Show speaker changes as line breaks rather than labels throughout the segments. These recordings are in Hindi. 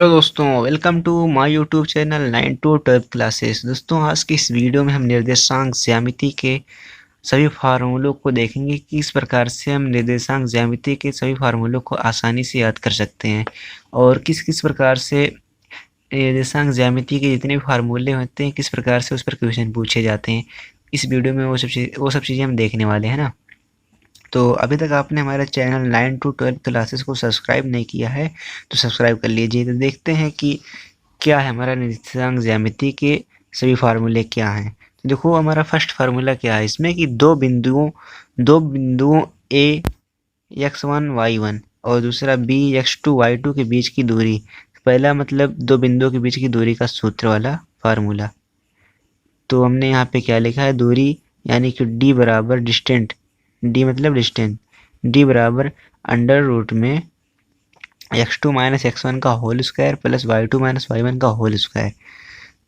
हेलो दोस्तों, welcome to my YouTube channel 9 to 12 classes. दोस्तों, आज की इस वीडियो में हम निर्देशांक ज्यामिति के सभी फार्मूलों को देखेंगे कि किस प्रकार से हम निर्देशांक ज्यामिति के सभी फार्मूलों को आसानी से याद कर सकते हैं और किस किस प्रकार से निर्देशांक ज्यामिति के जितने भी फार्मूले होते हैं किस प्रकार से उस पर क्वेश्चन पूछे जाते हैं। इस वीडियो में वो सब चीज़ें हम देखने वाले हैं ना। तो अभी तक आपने हमारे चैनल 9 टू 12 क्लासेस को सब्सक्राइब नहीं किया है तो सब्सक्राइब कर लीजिए। तो देखते हैं कि क्या है हमारा निर्देशांक ज्यामिति के सभी फार्मूले क्या हैं। तो देखो, हमारा फर्स्ट फार्मूला क्या है इसमें कि दो बिंदुओं ए x1 y1 और दूसरा b x2 y2 के बीच की दूरी। पहला मतलब दो बिंदुओं के बीच की दूरी का सूत्र वाला फार्मूला। तो हमने यहाँ पे क्या लिखा है, दूरी यानी कि d बराबर डिस्टेंट, d मतलब डिस्टेंस, d बराबर अंडर रूट में x2 माइनस x1 का whole square plus y2 minus y1 का होल स्क्वायर।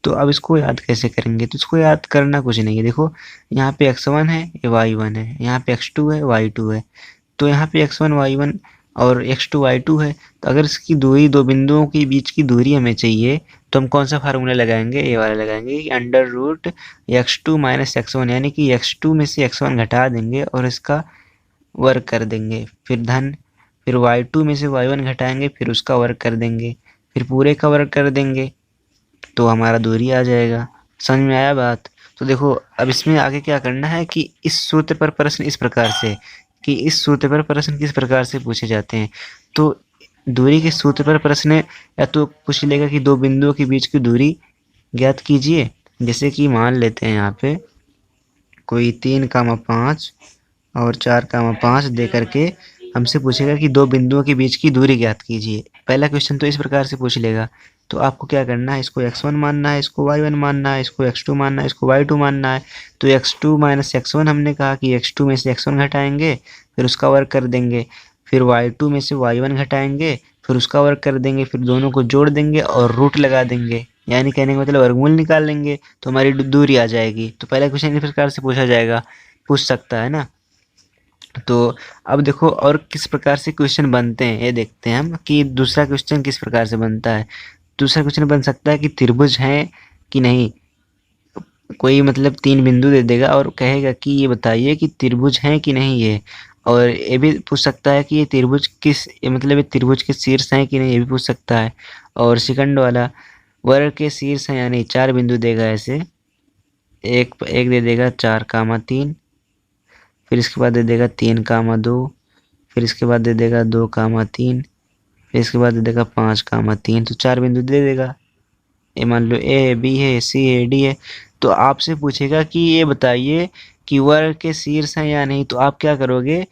तो अब इसको याद कैसे करेंगे, तो इसको याद करना कुछ नहीं है। देखो, यहाँ पे x1 है, ये y1 है, यहाँ पे x2 है, y2 है। तो यहाँ पे x1 y1 और x2 y2 है। तो अगर इसकी दूरी, दो बिंदुओं के बीच की दूरी हमें चाहिए तो हम कौन सा फार्मूला लगाएंगे, ये वाला लगाएंगे कि under root x2 minus x1, यानी कि x2 में से x1 घटा देंगे और इसका वर्ग कर देंगे, फिर y2 में से y1 घटाएंगे, फिर उसका वर्ग कर देंगे, फिर पूरे का वर्ग कर देंगे, तो हमारा दूरी आ जाएगा। समझ में आया बात। तो देखो, अब इसमें आगे क्या करना है कि इस सूत्र पर प्रश्न किस प्रकार से पूछे जाते हैं। तो दूरी के सूत्र पर प्रश्न या तो पूछ लेगा कि दो बिंदुओं के बीच की दूरी ज्ञात कीजिए। जैसे कि मान लेते हैं यहाँ पे कोई 3,5 और 4,5 दे करके हमसे पूछेगा कि दो बिंदुओं के बीच की दूरी ज्ञात कीजिए। पहला क्वेश्चन तो इस प्रकार से पूछ लेगा। तो आपको क्या करना है, इसको x1 मानना है, इसको y1 मानना है, इसको x2 मानना है, इसको y2 मानना है। तो x2 माइनस x1 हमने कहा कि x2 में से x1 घटाएंगे, फिर उसका वर्ग कर देंगे, फिर y2 में से y1 घटाएंगे, फिर उसका वर्ग कर देंगे, फिर दोनों को जोड़ देंगे और रूट लगा देंगे, यानी कहने का मतलब वर्गमूल निकाल लेंगे, तो हमारी दूरी आ जाएगी। तो पहला क्वेश्चन इस प्रकार से पूछ सकता है ना। तो अब देखो और किस प्रकार से क्वेश्चन बनते हैं ये देखते हैं हम कि दूसरा क्वेश्चन किस प्रकार से बनता है। दूसरा क्वेश्चन बन सकता है कि त्रिभुज है कि नहीं। कोई मतलब तीन बिंदु दे देगा और कहेगा कि ये बताइए कि त्रिभुज है कि नहीं ये। और ये भी पूछ सकता है कि ये त्रिभुज के शीर्ष हैं कि नहीं, ये भी पूछ सकता है। और सेकंड वाला वर्ग के शीर्ष हैं यानी चार बिंदु देगा ऐसे, एक एक दे देगा 4,3, फिर इसके बाद दे देगा 3,2, फिर इसके बाद दे देगा 2,3, फिर इसके बाद दे देगा 5,3। तो चार बिंदु दे देगा। ये मान लो ए है, बी है, सी है, डी है। तो आपसे पूछेगा कि ये बताइए कि वर्ग के शीर्ष हैं या नहीं। तो आप क्या करोगे,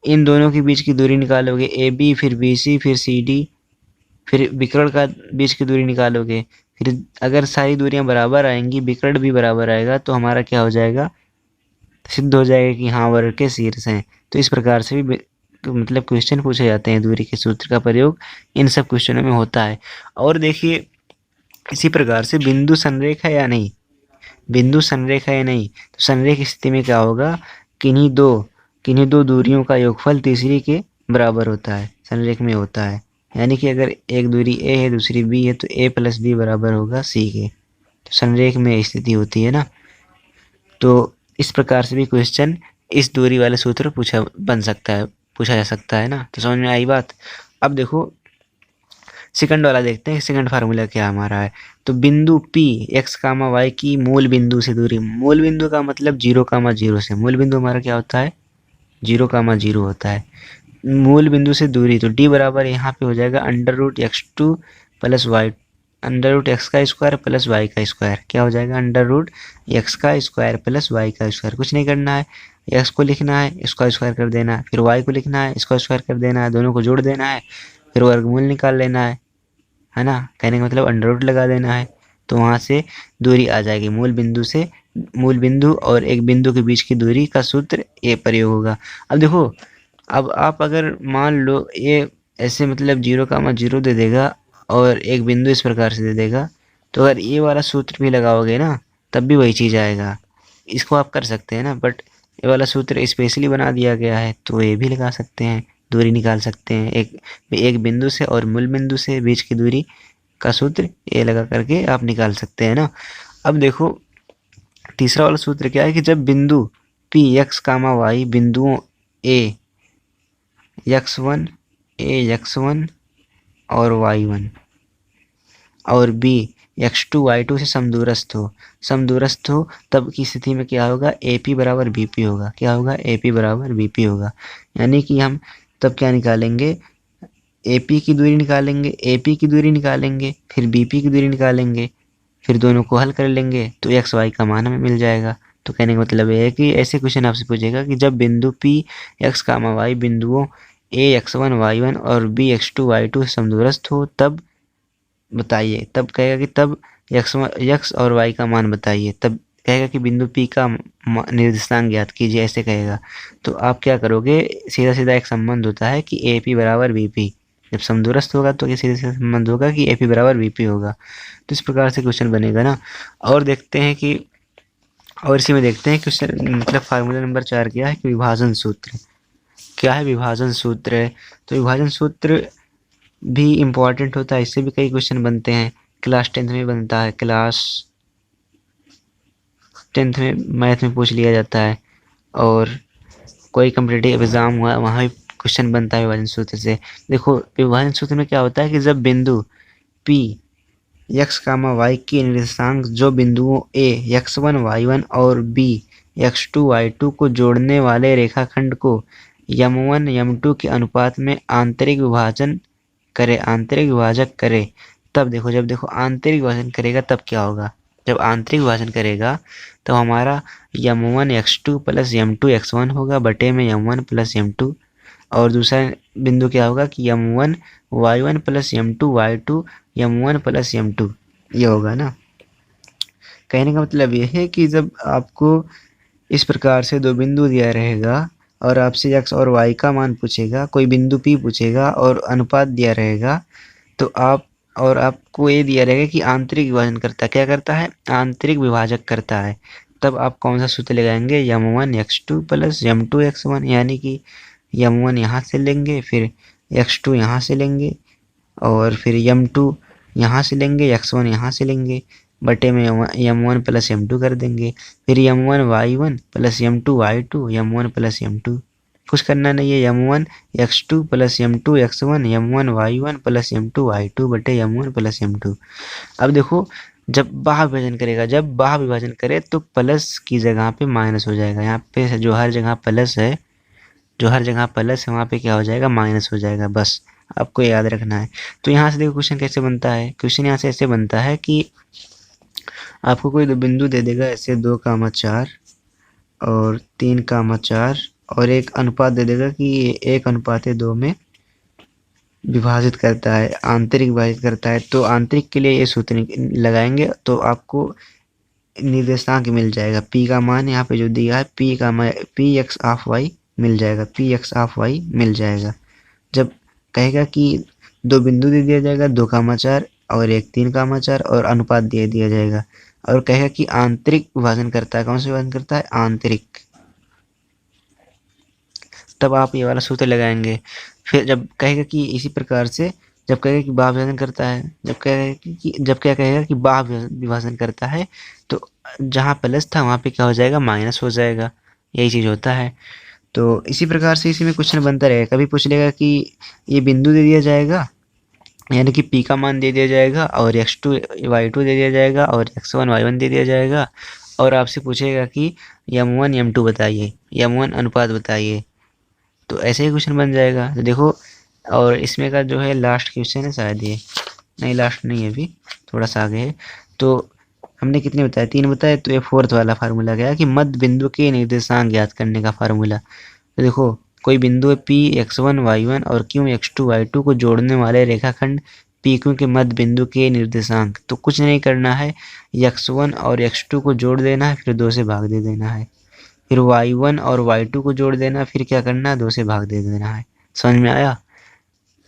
इन दोनों के बीच की दूरी निकालोगे, ए बी, फिर बी सी, फिर सी डी, फिर विकर्ण का बीच की दूरी निकालोगे। फिर अगर सारी दूरियां बराबर आएंगी, विकर्ण भी बराबर आएगा, तो हमारा क्या हो जाएगा, सिद्ध हो जाएगा कि हाँ वर्ग के शीर्ष हैं। तो इस प्रकार से भी मतलब क्वेश्चन पूछे जाते हैं। दूरी के सूत्र का प्रयोग इन सब क्वेश्चनों में होता है। और देखिए, इसी प्रकार से बिंदु संरेख है या नहीं, बिंदु संरेख है या नहीं, तो संरेख स्थिति में क्या होगा, किन्हीं दो दूरियों का योगफल तीसरी के बराबर होता है, संरेख में होता है। यानी कि अगर एक दूरी ए है दूसरी बी है तो ए प्लस बी बराबर होगा सी के। तो संरेख में स्थिति होती है ना। तो इस प्रकार से भी क्वेश्चन इस दूरी वाले सूत्र पूछा जा सकता है ना। तो समझ में आई बात। अब देखो, सेकंड वाला देखते हैं, सेकंड फार्मूला क्या हमारा है। तो बिंदु P x, y की मूल बिंदु से दूरी, मूल बिंदु का मतलब 0,0 से, मूल बिंदु हमारा क्या होता है, 0,0 होता है। मूल बिंदु से दूरी, तो d बराबर यहाँ पे हो जाएगा under root x2 plus Y, under root X का स्क्वायर प्लस वाई का स्क्वायर। क्या हो जाएगा, अंडर रूट एक्स का स्क्वायर प्लस वाई का स्क्वायर। कुछ नहीं करना है, एक्स को लिखना है, इसका स्क्वायर कर देना है, फिर वाई को लिखना है, इसका स्क्वायर कर देना है, दोनों को जोड़ देना है, फिर वर्गमूल निकाल लेना है ना। कहने का मतलब अंडर रूट लगा देना है। तो वहाँ से दूरी आ जाएगी, मूल बिंदु और एक बिंदु के बीच की दूरी का सूत्र ये प्रयोग होगा। अब देखो, अब आप अगर मान लो ये ऐसे मतलब 0,0 दे देगा और एक बिंदु इस प्रकार से दे देगा, तो अगर ये वाला सूत्र भी लगाओगे ना तब भी वही चीज़ आएगा। इसको आप कर सकते हैं ना, बट ये वाला सूत्र स्पेशली बना दिया गया है तो ये भी लगा सकते हैं, दूरी निकाल सकते हैं एक बिंदु से और मूल बिंदु से बीच की दूरी का सूत्र ए लगा करके आप निकाल सकते हैं ना। अब देखो तीसरा वाला सूत्र क्या है कि जब बिंदु पी एक्स कामा वाई बिंदुओं ए एक्स वन और वाई वन और बी x2 y2 से समदूरस्थ हो तब की स्थिति में क्या होगा, AP बराबर BP होगा। क्या होगा, AP बराबर BP होगा। यानी कि हम तब क्या निकालेंगे, AP की दूरी निकालेंगे, AP की दूरी निकालेंगे, फिर BP की दूरी निकालेंगे, फिर दोनों को हल कर लेंगे तो एक्स वाई का मान हमें मिल जाएगा। तो कहने का मतलब ये है कि ऐसे क्वेश्चन आपसे पूछेगा कि जब बिंदु P x कामा वाई बिंदुओं A x1 y1 और B x2 y2 समदूरस्थ हो तब बताइए। तब कहेगा कि तब x और y का मान बताइए। तब कहेगा कि बिंदु P का निर्देशांक ज्ञात कीजिए, ऐसे कहेगा। तो आप क्या करोगे, सीधा सीधा एक संबंध होता है कि AP बराबर BP। जब समदूरस्थ होगा तो ये सीधे सीधा संबंध होगा कि AP बराबर BP होगा। तो इस प्रकार से क्वेश्चन बनेगा ना। और देखते हैं कि और इसी में देखते हैं क्वेश्चन मतलब फार्मूला नंबर 4 क्या है कि विभाजन सूत्र। क्या है, विभाजन सूत्र है। तो विभाजन सूत्र भी इम्पोर्टेंट होता है, इससे भी कई क्वेश्चन बनते हैं। क्लास 10th में बनता है, क्लास 10th में मैथ में पूछ लिया जाता है, और कोई कम्पिटिटिव एग्जाम हुआ वहाँ भी क्वेश्चन बनता है विभाजन सूत्र से। देखो विभाजन सूत्र में क्या होता है कि जब बिंदु P x कामा वाई के निर्देशांक जो बिंदुओं A x1 y1 और B x2 y2 को जोड़ने वाले रेखाखंड को m1 m2 के अनुपात में आंतरिक विभाजक करे। तब देखो, जब देखो आंतरिक विभाजन करेगा तब क्या होगा, जब आंतरिक विभाजन करेगा तो हमारा m1 x2 plus m2 x1 होगा बटे में m1 प्लस m2। और दूसरा बिंदु क्या होगा कि m1 y1 plus m2 y2 m1 plus m2 ये होगा ना। कहने का मतलब ये है कि जब आपको इस प्रकार से दो बिंदु दिया रहेगा और आपसे x और y का मान पूछेगा, कोई बिंदु P पूछेगा और अनुपात दिया रहेगा, तो आपको ये दिया रहेगा कि आंतरिक विभाजन करता है। क्या करता है, आंतरिक विभाजक करता है। तब आप कौन सा सूत्र लगाएंगे, m1 x2 plus m2 x1। यानी कि m1 यहाँ से लेंगे, फिर x2 यहाँ से लेंगे, और फिर m2 यहाँ से लेंगे, x1 यहाँ से लेंगे, बटे में m1 प्लस m2 कर देंगे। फिर m1 y1 plus m2 y2 m1 plus m2। कुछ करना नहीं है, m1 x2 plus m2 x1 m1 y1 plus m2 y2 बटे m1 प्लस m2। अब देखो जब बाह्य विभाजन करेगा, जब बाह्य विभाजन करे तो प्लस की जगह पे माइनस हो जाएगा। यहाँ पे जो हर जगह प्लस है, वहाँ पे क्या हो जाएगा, माइनस हो जाएगा। बस आपको याद रखना है। तो यहाँ से देखो क्वेश्चन कैसे बनता है। क्वेश्चन यहाँ से ऐसे बनता है कि आपको कोई दो बिंदु दे देगा, ऐसे 2,4 और 3,4 और एक अनुपात दे देगा कि 1:2 में विभाजित करता है, आंतरिक विभाजित करता है। तो आंतरिक के लिए ये सूत्र लगाएंगे तो आपको निर्देशांक मिल जाएगा। P का मान यहाँ पे जो दिया है P x ऑफ y मिल जाएगा, P x ऑफ y मिल जाएगा। जब कहेगा कि दो बिंदु दे दिया जाएगा 2,4 और एक 3,4 और अनुपात दे दिया जाएगा, और कहेगा कि आंतरिक विभाजन करता है। कौन सा विभाजन करता है, आंतरिक। तब आप ये वाला सूत्र लगाएंगे। फिर जब कहेगा कि इसी प्रकार से जब कहेगा कि बाह्य विभाजन करता है, जब क्या कहेगा कि बाह्य विभाजन करता है तो जहाँ प्लस था वहाँ पे क्या हो जाएगा, माइनस हो जाएगा। यही चीज़ होता है। तो इसी प्रकार से इसी में क्वेश्चन बनता रहेगा। कभी पूछ लेगा कि ये बिंदु दे दिया जाएगा, यानी कि P का मान दे दिया जाएगा, और x2 y2 दे दिया जाएगा, और x1 y1 दे दिया जाएगा, और आपसे पूछेगा कि m1 m2 बताइए, m1 अनुपात बताइए। तो ऐसे ही क्वेश्चन बन जाएगा। तो देखो, और इसमें का जो है लास्ट क्वेश्चन है शायद ये, नहीं लास्ट नहीं है, अभी थोड़ा सा आगे है। तो हमने कितने बताया, 3 बताए। तो ये 4th वाला फार्मूला गया कि मध्य बिंदु के निर्देशांक ज्ञात करने का फार्मूला। तो देखो कोई बिंदु है P x1 y1 और Q x2 y2 को जोड़ने वाले रेखाखंड PQ के मध्य बिंदु के निर्देशांक। तो कुछ नहीं करना है, x1 और x2 को जोड़ देना है, फिर 2 से भाग दे देना है। फिर y1 और y2 को जोड़ देना, फिर क्या करना है, 2 से भाग दे देना है। समझ में आया।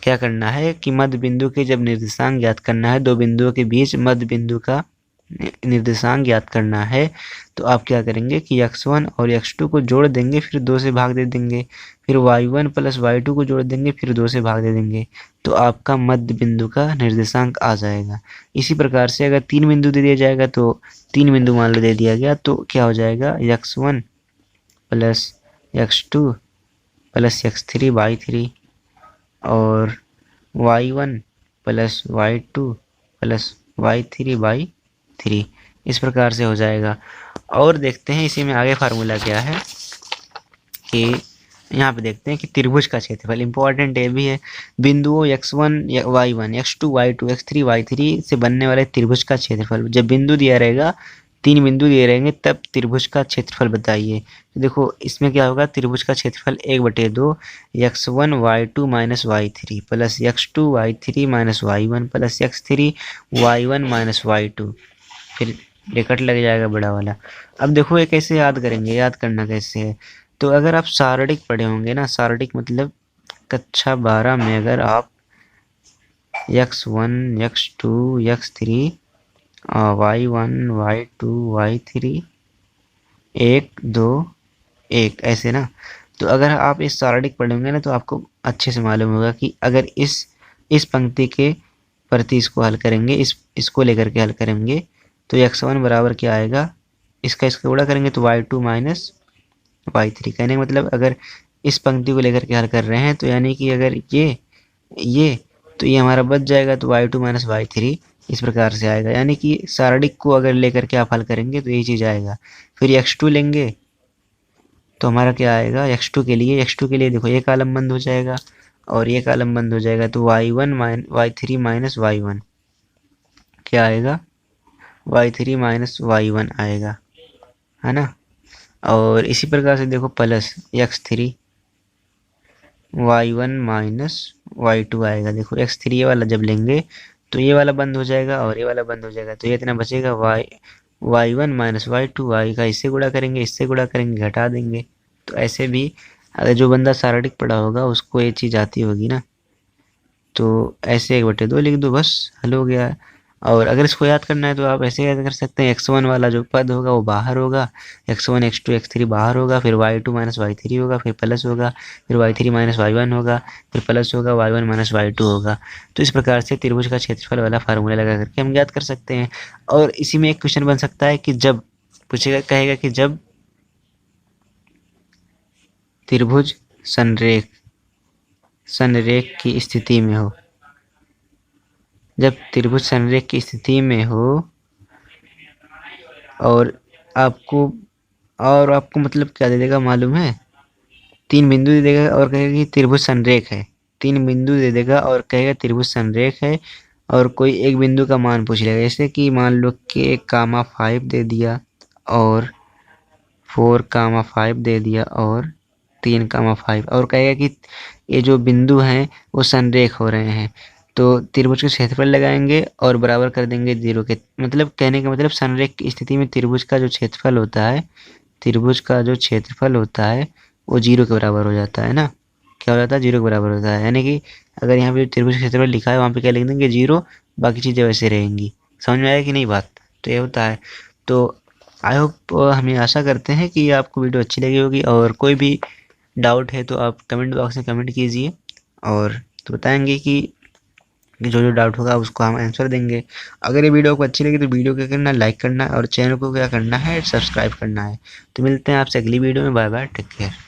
क्या करना है कि मध्य बिंदु के जब निर्देशांक ज्ञात करना है, दो बिंदुओं के बीच मध्य बिंदु का निर्देशांक ज्ञात करना है तो आप क्या करेंगे कि x1 और x2 को जोड़ देंगे, फिर 2 से भाग दे देंगे, फिर y1 प्लस y2 को जोड़ देंगे, फिर 2 से भाग दे देंगे, तो आपका मध्य बिंदु का निर्देशांक आ जाएगा। इसी प्रकार से अगर 3 बिंदु दे दिया जाएगा तो 3 बिंदु मान लो दे दिया गया तो क्या हो जाएगा x1 plus x2 plus x3 y3 और y1 plus y2 plus y3 y3, इस प्रकार से हो जाएगा। और देखते हैं इसी में आगे फार्मूला क्या है कि यहाँ पे देखते हैं कि त्रिभुज का क्षेत्रफल इंपॉर्टेंट ये भी है। बिंदुओं x1 y1 x2 y2 x3 y3 से बनने वाले त्रिभुज का क्षेत्रफल, जब बिंदु दिया रहेगा 3 बिंदु दिए रहेंगे तब त्रिभुज का क्षेत्रफल बताइए। तो देखो इसमें क्या होगा, त्रिभुज का क्षेत्रफल 1/2 x1 y2 minus y3 plus x2 y3 minus y1 plus x3 y1 minus y2, फिर ब्रैकेट लग जाएगा बड़ा वाला। अब देखो ये कैसे याद करेंगे, याद करना कैसे है, तो अगर आप सारणिक पढ़े होंगे ना, सारणिक मतलब कक्षा 12 में अगर आप x1 x2 x3 y1 y2 y3 1 2 1 ऐसे ना, तो अगर आप इस सारणिक पढ़ेंगे ना तो आपको अच्छे से मालूम होगा कि अगर इस पंक्ति के प्रति इसको हल करेंगे, इसको लेकर के हल करेंगे तो x1 बराबर क्या आएगा, इसका गुणा करेंगे तो y2 माइनस y3। कहने का मतलब अगर इस पंक्ति को लेकर के हल कर रहे हैं तो यानी कि अगर ये तो ये हमारा बच जाएगा तो y2 माइनस y3 इस प्रकार से आएगा। यानी कि सारणिक को अगर लेकर के आप हल करेंगे तो यही चीज़ आएगा। फिर x2 लेंगे तो हमारा क्या आएगा, x2 के लिए देखो ये कॉलम बंद हो जाएगा और ये कॉलम बंद हो जाएगा, तो y3 माइनस y1 क्या आएगा, y3 माइनस y1 आएगा, है ना। और इसी प्रकार से देखो plus x3 y1 minus y2 आएगा। देखो x3 ये वाला जब लेंगे तो ये वाला बंद हो जाएगा और ये वाला बंद हो जाएगा, तो ये इतना बचेगा y1 माइनस y2, y का इससे गुणा करेंगे घटा देंगे। तो ऐसे भी अगर जो बंदा सारणिक पढ़ा होगा उसको ये चीज़ आती होगी ना, तो ऐसे 1/2 लिख दो, बस हल हो गया। और अगर इसको याद करना है तो आप ऐसे याद कर सकते हैं, x1 वाला जो पद होगा वो बाहर होगा, x1 x2 x3 बाहर होगा, फिर y2 माइनस y3 होगा, फिर प्लस होगा, फिर y3 माइनस y1 होगा, फिर प्लस होगा, y1 माइनस y2 होगा। तो इस प्रकार से त्रिभुज का क्षेत्रफल वाला फार्मूला लगा करके हम ज्ञात कर सकते हैं। और इसी में एक क्वेश्चन बन सकता है कि जब पूछेगा, कहेगा कि जब त्रिभुज संरेख की स्थिति में हो, जब त्रिभुज संरेख की स्थिति में हो और आपको मतलब क्या दे देगा मालूम है, 3 बिंदु दे देगा और कहेगा कि त्रिभुज संरेख है। 3 बिंदु दे देगा और कहेगा त्रिभुज संरेख है और कोई एक बिंदु का मान पूछ लेगा, जैसे कि मान लो कि 1,5 दे दिया और 4,5 दे दिया और 3,5 और कहेगा कि ये जो बिंदु हैं वो संरेख हो रहे हैं, तो त्रिभुज के क्षेत्रफल लगाएंगे और बराबर कर देंगे 0 के। मतलब कहने का मतलब संरेख की स्थिति में त्रिभुज का जो क्षेत्रफल होता है वो 0 के बराबर हो जाता है ना। क्या हो जाता है, 0 के बराबर होता है। यानी कि अगर यहाँ पे त्रिभुज का क्षेत्रफल लिखा है वहाँ पे क्या लिख देंगे 0, बाकी चीज़ें वैसे रहेंगी। समझ में आया कि नहीं बात, तो ये होता है। तो आई होप, हमें आशा करते हैं कि आपको वीडियो अच्छी लगी होगी, और कोई भी डाउट है तो आप कमेंट बॉक्स में कमेंट कीजिए और तो बताएंगे कि जो डाउट होगा उसको हम आंसर देंगे। अगर ये वीडियो आपको अच्छी लगी तो वीडियो क्या करना, लाइक करना है और चैनल को क्या करना है, सब्सक्राइब करना है। तो मिलते हैं आपसे अगली वीडियो में, बाय बाय, टेक केयर।